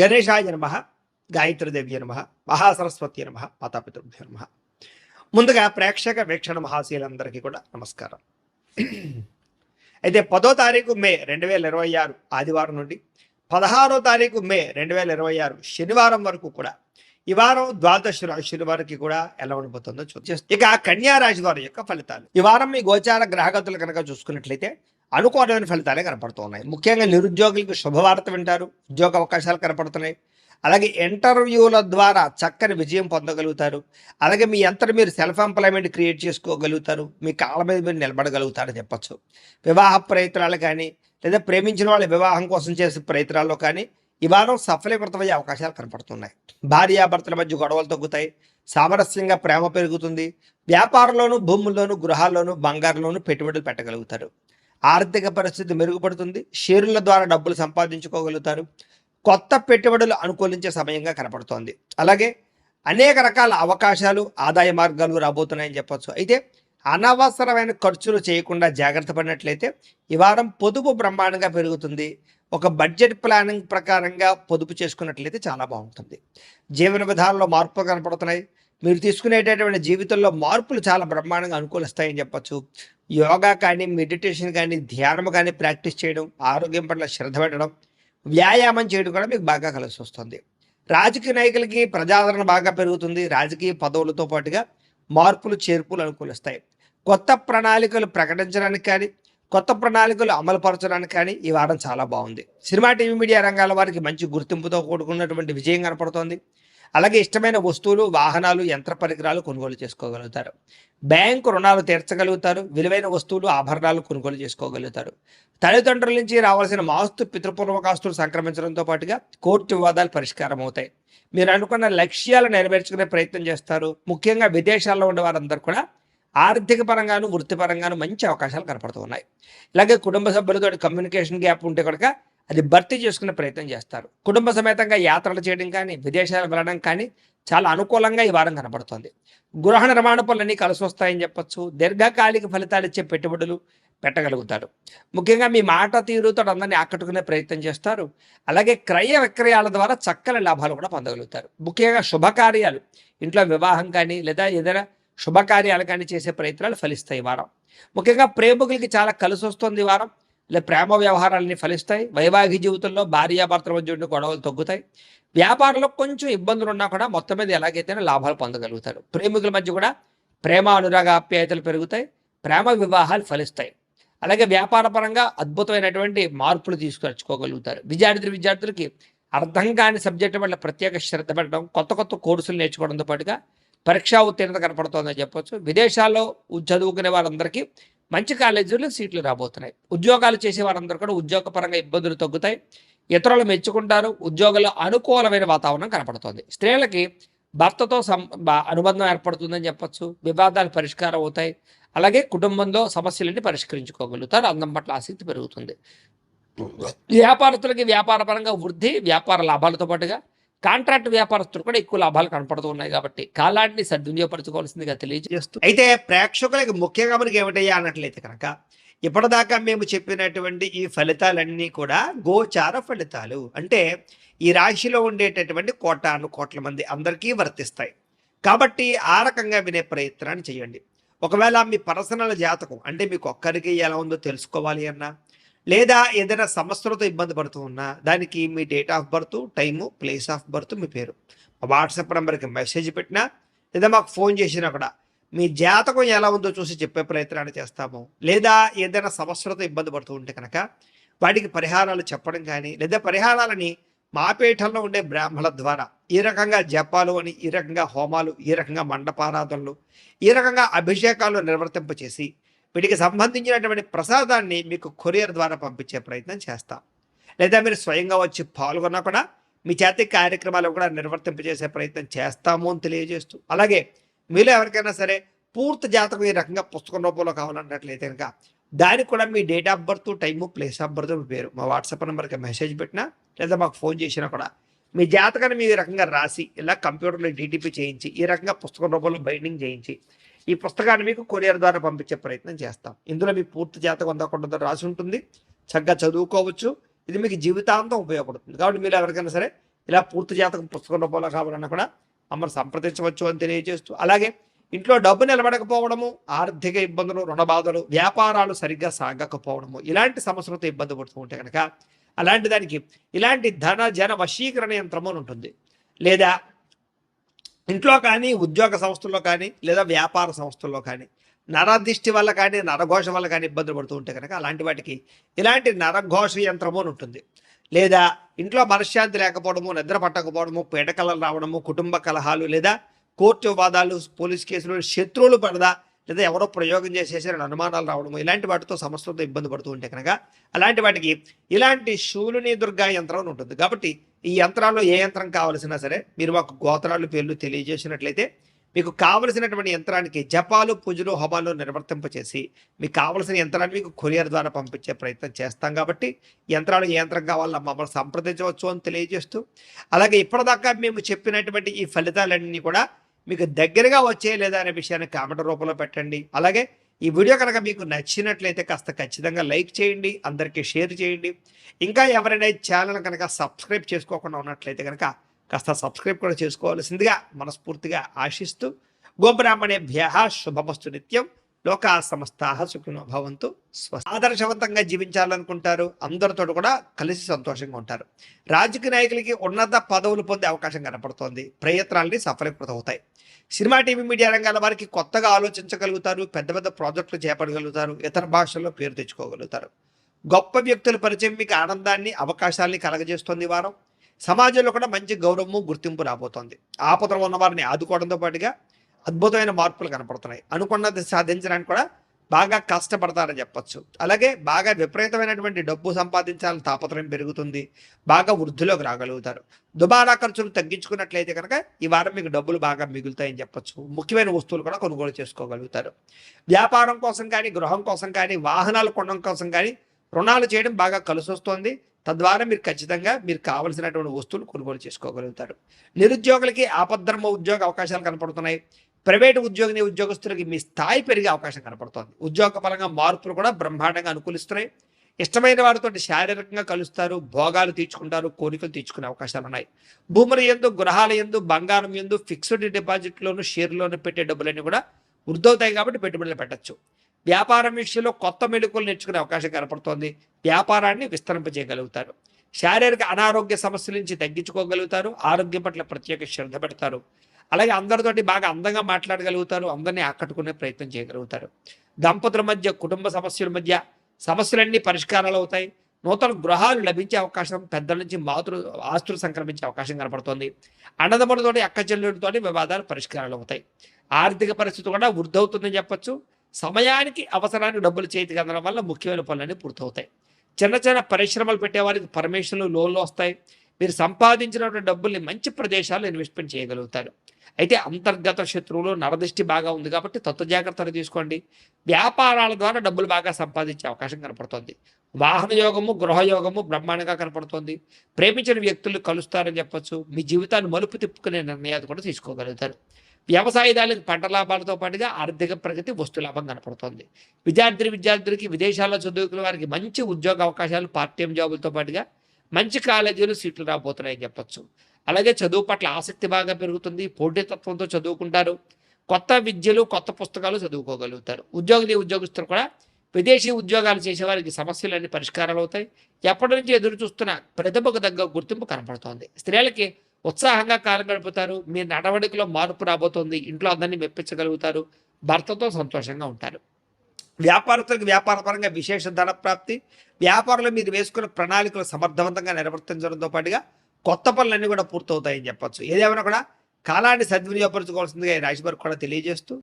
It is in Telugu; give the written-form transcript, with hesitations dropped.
గణేశాయ నమః, గాయత్రీదేవ్య నమః, మహాసరస్వతి నమః, మాతాపితృభ్యో నమః. ముందుగా ప్రేక్షక వీక్షణ మహాశీలందరికీ కూడా నమస్కారం. అయితే 10వ తారీఖు మే 2026 ఆదివారం నుండి 16వ తారీఖు మే 2026 శనివారం వరకు కూడా ఈ వారం ద్వాదశ రాశుల వారికి కూడా ఎలా ఉండబోతుందో చూద్దాం. ఇక కన్యా రాశి వారి యొక్క ఫలితాలు. ఈ వారం మీ గోచార గ్రహగతులు కనుక చూసుకున్నట్లయితే అనుకూలమైన ఫలితాలే కనపడుతున్నాయి. ముఖ్యంగా నిరుద్యోగులకు శుభవార్త వింటారు, ఉద్యోగ అవకాశాలు కనపడుతున్నాయి. అలాగే ఇంటర్వ్యూల ద్వారా చక్కని విజయం పొందగలుగుతారు. అలాగే మీ అంతటి మీరు సెల్ఫ్ ఎంప్లాయ్మెంట్ క్రియేట్ చేసుకోగలుగుతారు, మీ కాళ్ళ మీద మీరు నిలబడగలుగుతారని చెప్పచ్చు. వివాహ ప్రయత్నాలు కానీ లేదా ప్రేమించిన వాళ్ళ వివాహం కోసం చేసే ప్రయత్నాల్లో కానీ ఈ వారం సఫలీకృతమయ్యే అవకాశాలు కనపడుతున్నాయి. భార్యాభర్తల మధ్య గొడవలు తగ్గుతాయి, సామరస్యంగా ప్రేమ పెరుగుతుంది. వ్యాపారంలోనూ, భూముల్లోనూ, గృహాల్లోనూ, బంగారంలోనూ పెట్టుబడులు పెట్టగలుగుతారు. ఆర్థిక పరిస్థితి మెరుగుపడుతుంది. షేర్ల ద్వారా డబ్బులు సంపాదించుకోగలుగుతారు. కొత్త పెట్టుబడులు అనుకూలించే సమయంగా కనపడుతోంది. అలాగే అనేక రకాల అవకాశాలు, ఆదాయ మార్గాలు రాబోతున్నాయని చెప్పచ్చు. అయితే అనవసరమైన ఖర్చులు చేయకుండా జాగ్రత్త పడినట్లయితే ఈ వారం పొదుపు బ్రహ్మాండంగా పెరుగుతుంది. ఒక బడ్జెట్ ప్లానింగ్ ప్రకారంగా పొదుపు చేసుకున్నట్లయితే చాలా బాగుంటుంది. జీవన విధానంలో మార్పులు కనపడుతున్నాయి. మీరు తీసుకునేటటువంటి జీవితంలో మార్పులు చాలా బ్రహ్మాండంగా అనుకూలిస్తాయని చెప్పచ్చు. యోగా కానీ, మెడిటేషన్ కానీ, ధ్యానం కానీ ప్రాక్టీస్ చేయడం, ఆరోగ్యం పట్ల శ్రద్ధ పెట్టడం, వ్యాయామం చేయడం కూడా మీకు బాగా కలిసి వస్తుంది. రాజకీయ నాయకులకి ప్రజాదరణ బాగా పెరుగుతుంది. రాజకీయ పదవులతో పాటుగా మార్పులు, చేర్పులు అనుకూలిస్తాయి. కొత్త ప్రణాళికలు ప్రకటించడానికి కానీ, కొత్త ప్రణాళికలు అమలుపరచడానికి కానీ ఈ వారం చాలా బాగుంది. సినిమా, టీవీ, మీడియా రంగాల వారికి మంచి గుర్తింపుతో కూడుకున్నటువంటి విజయం కనపడుతోంది. అలాగే ఇష్టమైన వస్తువులు, వాహనాలు, యంత్ర పరికరాలు కొనుగోలు చేసుకోగలుగుతారు. బ్యాంకు రుణాలు తీర్చగలుగుతారు. విలువైన వస్తువులు, ఆభరణాలు కొనుగోలు చేసుకోగలుగుతారు. తల్లిదండ్రుల నుంచి రావాల్సిన మాస్తు, పితృపూర్వకాస్తులు సంక్రమించడంతో పాటుగా కోర్టు వివాదాలు పరిష్కారం అవుతాయి. మీరు అనుకున్న లక్ష్యాలు నెరవేర్చుకునే ప్రయత్నం చేస్తారు. ముఖ్యంగా విదేశాల్లో ఉండే వారందరూ కూడా ఆర్థిక పరంగాను, వృత్తిపరంగాను మంచి అవకాశాలు కనపడుతూ ఉన్నాయి. ఇలాగే కుటుంబ సభ్యులతో కమ్యూనికేషన్ గ్యాప్ ఉంటే కనుక అది భర్తీ చేసుకునే ప్రయత్నం చేస్తారు. కుటుంబ సమేతంగా యాత్రలు చేయడం కానీ, విదేశాలు వెళ్ళడం కానీ చాలా అనుకూలంగా ఈ వారం కనపడుతుంది. గృహ నిర్మాణ పనులన్నీ కలిసి వస్తాయని చెప్పచ్చు. దీర్ఘకాలిక ఫలితాలు ఇచ్చే పెట్టుబడులు పెట్టగలుగుతారు. ముఖ్యంగా మీ మాట తీరుతో అందరినీ ఆకట్టుకునే ప్రయత్నం చేస్తారు. అలాగే క్రయ విక్రయాల ద్వారా చక్కని లాభాలు కూడా పొందగలుగుతారు. ముఖ్యంగా శుభకార్యాలు, ఇంట్లో వివాహం కానీ లేదా ఏదైనా శుభకార్యాలు కానీ చేసే ప్రయత్నాలు ఫలిస్తాయి ఈ వారం. ముఖ్యంగా ప్రేమికులకి చాలా కలిసి వస్తుంది ఈ వారం. లేదా ప్రేమ వ్యవహారాలన్నీ ఫలిస్తాయి. వైవాహిక జీవితంలో భార్యాభర్తల మధ్య ఉండే గొడవలు తగ్గుతాయి. వ్యాపారంలో కొంచెం ఇబ్బందులు ఉన్నా కూడా మొత్తం మీద ఎలాగైతేనే లాభాలు పొందగలుగుతారు. ప్రేమికుల మధ్య కూడా ప్రేమ, అనురాగ, ఆప్యాయతలు పెరుగుతాయి. ప్రేమ వివాహాలు ఫలిస్తాయి. అలాగే వ్యాపార పరంగా అద్భుతమైనటువంటి మార్పులు తీసుకొచ్చుకోగలుగుతారు. విద్యార్థులకి అర్థం కాని సబ్జెక్టు వల్ల ప్రత్యేక శ్రద్ధ పెట్టడం, కొత్త కొత్త కోర్సులు నేర్చుకోవడంతో పాటుగా పరీక్షా ఉత్తీర్ణత కనపడుతోందని చెప్పొచ్చు. విదేశాల్లో చదువుకునే వారందరికీ మంచి కాలేజీలో సీట్లు రాబోతున్నాయి. ఉద్యోగాలు చేసే వారందరూ కూడా ఉద్యోగపరంగా ఇబ్బందులు తగ్గుతాయి. ఇతరులు మెచ్చుకుంటారు. ఉద్యోగంలో అనుకూలమైన వాతావరణం కనపడుతోంది. స్త్రీలకి భర్తతో అనుబంధం ఏర్పడుతుందని చెప్పొచ్చు. వివాదాలు పరిష్కారం అవుతాయి. అలాగే కుటుంబంలో సమస్యలన్నీ పరిష్కరించుకోగలుగుతారు. అందం పట్ల ఆసక్తి పెరుగుతుంది. వ్యాపారస్తులకి వ్యాపారపరంగా వృద్ధి, వ్యాపార లాభాలతో పాటుగా కాంట్రాక్ట్ వ్యాపారస్తులు కూడా ఎక్కువ లాభాలు కనపడుతూ ఉన్నాయి. కాబట్టి కాలాన్ని సద్వినియోగపరచుకోవాల్సిందిగా తెలియజేస్తూ, అయితే ప్రేక్షకులకి ముఖ్యంగా మనకి ఏమిటయ్యా అన్నట్లయితే కనుక ఇప్పటిదాకా మేము చెప్పినటువంటి ఈ ఫలితాలన్నీ కూడా గోచార ఫలితాలు. అంటే ఈ రాశిలో ఉండేటటువంటి కోట్ల మంది అందరికీ వర్తిస్తాయి. కాబట్టి ఆ రకంగా వినే ప్రయత్నాన్ని చేయండి. ఒకవేళ మీ పర్సనల్ జాతకం అంటే మీకు ఒక్కరికి ఎలా ఉందో తెలుసుకోవాలి అన్నా, లేదా ఏదైనా సమస్యలతో ఇబ్బంది పడుతూ ఉన్నా దానికి మీ date of birth, time, place of birth, మీ పేరు మా వాట్సాప్ నెంబర్కి మెసేజ్ పెట్టినా లేదా మాకు ఫోన్ చేసినా కూడా మీ జాతకం ఎలా ఉందో చూసి చెప్పే ప్రయత్నాన్ని చేస్తాము. లేదా ఏదైనా సమస్యలతో ఇబ్బంది పడుతూ ఉంటే కనుక వాటికి పరిహారాలు చెప్పడం కానీ, లేదా పరిహారాలని మా పీఠంలో ఉండే బ్రాహ్మణుల ద్వారా ఈ రకంగా జపాలు అని, ఈ రకంగా హోమాలు, ఈ రకంగా మండపారాధనలు, ఈ రకంగా అభిషేకాలు నిర్వర్తింపచేసి వీటికి సంబంధించినటువంటి ప్రసాదాన్ని మీకు కొరియర్ ద్వారా పంపించే ప్రయత్నం చేస్తాం. లేదా మీరు స్వయంగా వచ్చి పాల్గొన్నా కూడా మీ చేతి కార్యక్రమాలు కూడా నిర్వర్తింపజేసే ప్రయత్నం చేస్తాము అని తెలియజేస్తూ, అలాగే మీలో ఎవరికైనా సరే పూర్తి జాతకం ఈ రకంగా పుస్తకం రూపంలో కావాలన్నట్లయితే కనుక దానికి కూడా మీ date of birth, time, place of birth, మీ పేరు మా వాట్సాప్ నెంబర్కి మెసేజ్ పెట్టినా లేదా మాకు ఫోన్ చేసినా కూడా మీ జాతకాన్ని మీ రకంగా రాసి ఇలా కంప్యూటర్లో డీటీపీ చేయించి ఈ రకంగా పుస్తకం రూపంలో బైండింగ్ చేయించి ఈ పుస్తకాన్ని మీకు కొరియర్ ద్వారా పంపించే ప్రయత్నం చేస్తాం. ఇందులో మీ పూర్తి జాతకం అందకుండా రాసి ఉంటుంది. చక్కగా చదువుకోవచ్చు. ఇది మీకు జీవితాంతం ఉపయోగపడుతుంది. కాబట్టి మీరు ఎవరికైనా సరే ఇలా పూర్తి జాతకం పుస్తకం రూపంలో కావాలన్నా కూడా మమ్మల్ని సంప్రదించవచ్చు అని తెలియజేస్తూ, అలాగే ఇంట్లో డబ్బు నిలబడకపోవడము, ఆర్థిక ఇబ్బందులు, రుణ బాధలు, వ్యాపారాలు సరిగ్గా సాగకపోవడము, ఇలాంటి సమస్యలతో ఇబ్బంది పడుతూ ఉంటే కనుక అలాంటి దానికి ఇలాంటి ధన జన వశీకరణ యంత్రము అని ఉంటుంది. లేదా ఇంట్లో కానీ, ఉద్యోగ సంస్థల్లో కానీ, లేదా వ్యాపార సంస్థల్లో కానీ నరదిష్టి వల్ల కానీ, నరఘోష వల్ల కానీ ఇబ్బందులు పడుతూ ఉంటే కనుక అలాంటి వాటికి ఇలాంటి నరఘోష యంత్రము అని ఉంటుంది. లేదా ఇంట్లో మనశ్శాంతి లేకపోవడము, నిద్ర పట్టకపోవడము, పీడకలలు రావడము, కుటుంబ కలహాలు, లేదా కోర్టు వివాదాలు, పోలీస్ కేసులు, శత్రువులు పడదా, లేదా ఎవరో ప్రయోగం చేసేసారని అనుమానాలు రావడము, ఇలాంటి వాటితో సమస్యలతో ఇబ్బంది పడుతూ ఉంటే కనుక అలాంటి వాటికి ఇలాంటి శూలుని దుర్గా యంత్రం అని ఉంటుంది. కాబట్టి ఈ యంత్రాల్లో ఏ యంత్రం కావలసినా సరే మీరు మాకు గోత్రాలు పేర్లు తెలియజేసినట్లయితే మీకు కావలసినటువంటి యంత్రానికి జపాలు, పూజలు, హోమాలు నిర్వర్తింపచేసి మీకు కావలసిన యంత్రాన్ని మీకు కొరియర్ ద్వారా పంపించే ప్రయత్నం చేస్తాం. కాబట్టి యంత్రాలు ఏ యంత్రం కావాలో మమ్మల్ని సంప్రదించవచ్చు అని తెలియజేస్తూ, అలాగే ఇప్పటిదాకా మేము చెప్పినటువంటి ఈ ఫలితాలన్నీ కూడా మీకు దగ్గరగా వచ్చే లేదా అనే విషయాన్ని కామెంట్ రూపంలో పెట్టండి. అలాగే ఈ వీడియో కనుక మీకు నచ్చినట్లయితే కాస్త ఖచ్చితంగా లైక్ చేయండి, అందరికీ షేర్ చేయండి. ఇంకా ఎవరైనా ఈ ఛానల్ కనుక సబ్స్క్రైబ్ చేసుకోకుండా ఉన్నట్లయితే కనుక కాస్త సబ్స్క్రైబ్ కూడా చేసుకోవాల్సిందిగా మనస్ఫూర్తిగా ఆశిస్తూ, గోబ్రాహ్మణేభ్యః శుభమస్తు నిత్యం, లోకా సమస్తాః సుఖినో భవంతు. ఆదర్శవంతంగా జీవించాలనుకుంటారు, అందరితో కూడా కలిసి సంతోషంగా ఉంటారు. రాజకీయ నాయకులకి ఉన్నత పదవులు పొందే అవకాశం కనపడుతోంది. ప్రయత్నాలని సఫలీకృతం అవుతాయి. సినిమా, టీవీ, మీడియా రంగాల వారికి కొత్తగా ఆలోచించగలుగుతారు, పెద్ద పెద్ద ప్రాజెక్టులు చేపట్టగలుగుతారు, ఇతర భాషల్లో పేరు తెచ్చుకోగలుగుతారు. గొప్ప వ్యక్తుల పరిచయం మీకు ఆనందాన్ని, అవకాశాలని కలగజేస్తుంది. ఈ వారం సమాజంలో కూడా మంచి గౌరవము, గుర్తింపు రాబోతోంది. ఆపదలో ఉన్న వారిని ఆదుకోవడంతో పాటుగా అద్భుతమైన మార్పులు కనపడుతున్నాయి. అనుకున్నది సాధించడానికి కూడా బాగా కష్టపడతారని చెప్పచ్చు. అలాగే బాగా విపరీతమైనటువంటి డబ్బు సంపాదించాలని తాపత్రయం పెరుగుతుంది. బాగా వృద్ధిలోకి రాగలుగుతారు. దుబారా ఖర్చులు తగ్గించుకున్నట్లయితే కనుక ఈ వారం మీకు డబ్బులు బాగా మిగులుతాయని చెప్పచ్చు. ముఖ్యమైన వస్తువులు కూడా కొనుగోలు చేసుకోగలుగుతారు. వ్యాపారం కోసం కానీ, గృహం కోసం కానీ, వాహనాలు కొనడం కోసం కానీ రుణాలు చేయడం బాగా కలిసి వస్తుంది. తద్వారా మీరు ఖచ్చితంగా మీరు కావలసినటువంటి వస్తువులు కొనుగోలు చేసుకోగలుగుతారు. నిరుద్యోగులకి ఆపద్ధర్మ ఉద్యోగ అవకాశాలు కనపడుతున్నాయి. ప్రైవేటు ఉద్యోగస్తులకి మీ స్థాయి పెరిగే అవకాశం కనపడుతోంది. ఉద్యోగ పరంగా మార్పులు కూడా బ్రహ్మాండంగా అనుకూలిస్తున్నాయి. ఇష్టమైన వారితో శారీరకంగా కలుస్తారు, భోగాలు తీర్చుకుంటారు, కోరికలు తీర్చుకునే అవకాశాలు ఉన్నాయి. భూముల యందు, గృహాల యందు, బంగారం యందు, ఫిక్స్డ్ డిపాజిట్లోను, షేర్లోను పెట్టే డబ్బులన్నీ కూడా వృద్ధవుతాయి. కాబట్టి పెట్టుబడులు పెట్టచ్చు. వ్యాపారం విషయంలో కొత్త మెళుకులు నేర్చుకునే అవకాశం కనపడుతోంది. వ్యాపారాన్ని విస్తరింపజేయగలుగుతారు. శారీరక అనారోగ్య సమస్యల నుంచి తగ్గించుకోగలుగుతారు. ఆరోగ్యం పట్ల ప్రత్యేక శ్రద్ధ పెడతారు. అలాగే అందరితోటి బాగా అందంగా మాట్లాడగలుగుతారు. అందరినీ ఆకట్టుకునే ప్రయత్నం చేయగలుగుతారు. దంపతుల మధ్య, కుటుంబ సమస్యల మధ్య సమస్యలన్నీ పరిష్కారాలు అవుతాయి. నూతన గృహాలు లభించే అవకాశం, పెద్దల నుంచి ఆస్తులు సంక్రమించే అవకాశం కనపడుతోంది. అన్నదమ్ములతోటి, అక్క చెల్లెలతోటి వివాదాలు పరిష్కారాలు అవుతాయి. ఆర్థిక పరిస్థితి కూడా వృద్ధవుతుందని చెప్పచ్చు. సమయానికి అవసరానికి డబ్బులు చేతికి అందడం వల్ల ముఖ్యమైన పనులన్నీ పూర్తవుతాయి. చిన్న చిన్న పరిశ్రమలు పెట్టేవారికి పర్మిషన్లు, లోన్లు వస్తాయి. మీరు సంపాదించినటువంటి డబ్బుల్ని మంచి ప్రదేశాల్లో ఇన్వెస్ట్మెంట్ చేయగలుగుతారు. అయితే అంతర్గత శత్రువులు, నరదృష్టి బాగా ఉంది కాబట్టి తత్వ జాగ్రత్తలు తీసుకోండి. వ్యాపారాల ద్వారా డబ్బులు బాగా సంపాదించే అవకాశం కనపడుతుంది. వాహన యోగము, గృహయోగము బ్రహ్మాండంగా కనపడుతుంది. ప్రేమించిన వ్యక్తులు కలుస్తారని చెప్పచ్చు. మీ జీవితాన్ని మలుపు తిప్పుకునే నిర్ణయాలు కూడా తీసుకోగలుగుతారు. వ్యవసాయదారులకు పంట లాభాలతో పాటుగా ఆర్థిక ప్రగతి, వస్తు లాభం కనపడుతోంది. విద్యార్థులకి విదేశాల్లో చదువుకునే వారికి మంచి ఉద్యోగ అవకాశాలు, పార్ట్ టైం జాబులతో పాటుగా మంచి కాలేజీలు సీట్లు రాబోతున్నాయని చెప్పచ్చు. అలాగే చదువు పట్ల ఆసక్తి బాగా పెరుగుతుంది. పోటీతత్వంతో చదువుకుంటారు. కొత్త విద్యలు, కొత్త పుస్తకాలు చదువుకోగలుగుతారు. ఉద్యోగస్తులు కూడా విదేశీ ఉద్యోగాలు చేసేవారికి సమస్యలన్నీ పరిష్కారాలు అవుతాయి. ఎప్పటి నుంచి ఎదురు చూస్తున్న ప్రతిభకు తగ్గ గుర్తింపు కనపడుతోంది. స్త్రీలకి ఉత్సాహంగా కాలం గడుపుతారు. మీ నడవడికలో మార్పు రాబోతోంది. ఇంట్లో అందరినీ మెప్పించగలుగుతారు. భర్తతో సంతోషంగా ఉంటారు. వ్యాపారస్తులకు వ్యాపారపరంగా విశేష ధన ప్రాప్తి. వ్యాపారంలో మీరు వేసుకున్న ప్రణాళికలు సమర్థవంతంగా నిర్వర్తించడంతో పాటుగా కొత్త పనులన్నీ కూడా పూర్తవుతాయని చెప్పచ్చు. ఏదేమైనా కూడా కాలాన్ని సద్వినియోగపరచుకోవాల్సిందిగా ఈ రాశి వారికి కూడా తెలియజేస్తూ